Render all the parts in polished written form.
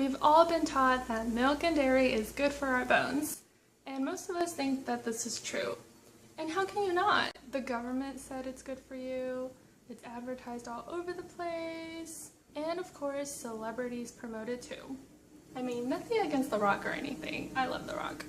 we've all been taught that milk and dairy is good for our bones, and most of us think that this is true. And how can you not? The government said it's good for you, it's advertised all over the place, and of course celebrities promote it too. I mean, nothing against The Rock or anything, I love The Rock.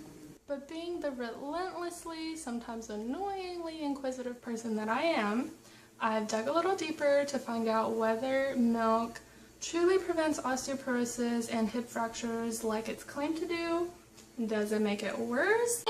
But being the relentlessly, sometimes annoyingly inquisitive person that I am, I've dug a little deeper to find out whether milk truly prevents osteoporosis and hip fractures like it's claimed to do. Does it make it worse?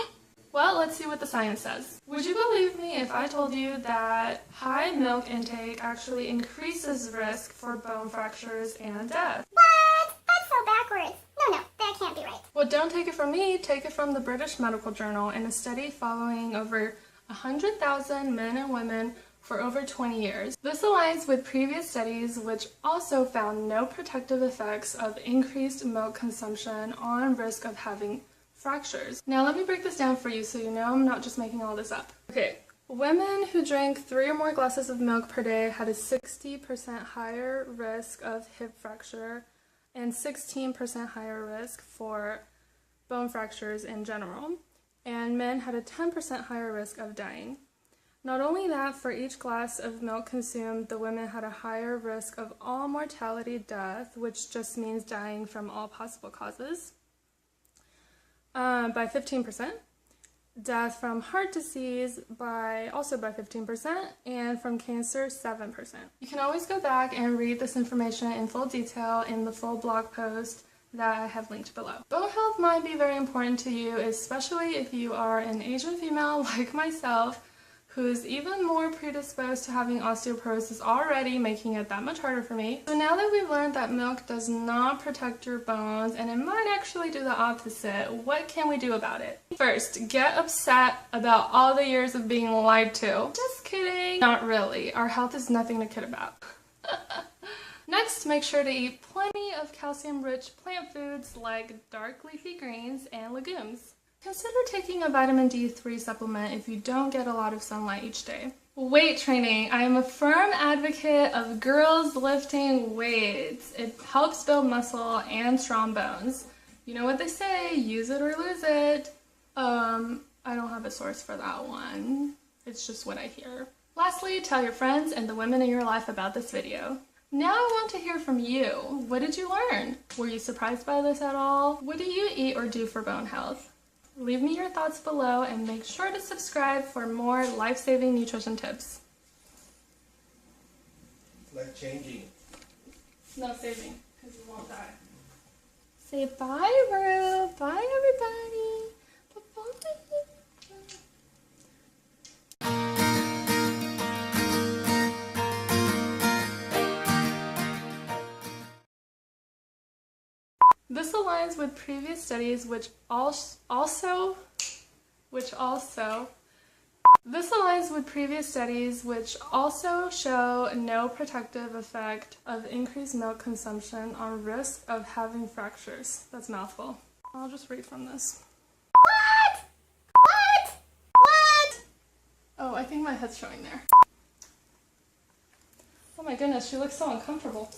Well, let's see what the science says. Would you believe me if I told you that high milk intake actually increases risk for bone fractures and death? What? That's so backwards. No, that can't be right. Well, don't take it from me, take it from the British Medical Journal in a study following over 100,000 men and women for over 20 years. This aligns with previous studies which also found no protective effects of increased milk consumption on risk of having fractures. Now let me break this down for you so you know I'm not just making all this up. Okay, women who drank 3 or more glasses of milk per day had a 60% higher risk of hip fracture and 16% higher risk for bone fractures in general, and men had a 10% higher risk of dying. Not only that, for each glass of milk consumed, the women had a higher risk of all mortality death, which just means dying from all possible causes, by 15%, death from heart disease also by 15%, and from cancer 7%. You can always go back and read this information in full detail in the full blog post that I have linked below. Bone health might be very important to you, especially if you are an Asian female like myself, who's even more predisposed to having osteoporosis already, making it that much harder for me. So now that we've learned that milk does not protect your bones and it might actually do the opposite, what can we do about it? First, get upset about all the years of being lied to. Just kidding. Not really. Our health is nothing to kid about. Next, make sure to eat plenty of calcium-rich plant foods like dark leafy greens and legumes. Consider taking a vitamin D3 supplement if you don't get a lot of sunlight each day. Weight training. I am a firm advocate of girls lifting weights. It helps build muscle and strong bones. You know what they say, use it or lose it. I don't have a source for that one. It's just what I hear. Lastly, tell your friends and the women in your life about this video. Now I want to hear from you. What did you learn? Were you surprised by this at all? What do you eat or do for bone health? Leave me your thoughts below and make sure to subscribe for more life-saving nutrition tips. Like changing. No saving, because you won't die. Say bye, Rue. Bye, everybody. Bye-bye. This aligns with previous studies which also show no protective effect of increased milk consumption on risk of having fractures. That's a mouthful. I'll just read from this. What? Oh, I think my head's showing there. Oh my goodness, she looks so uncomfortable.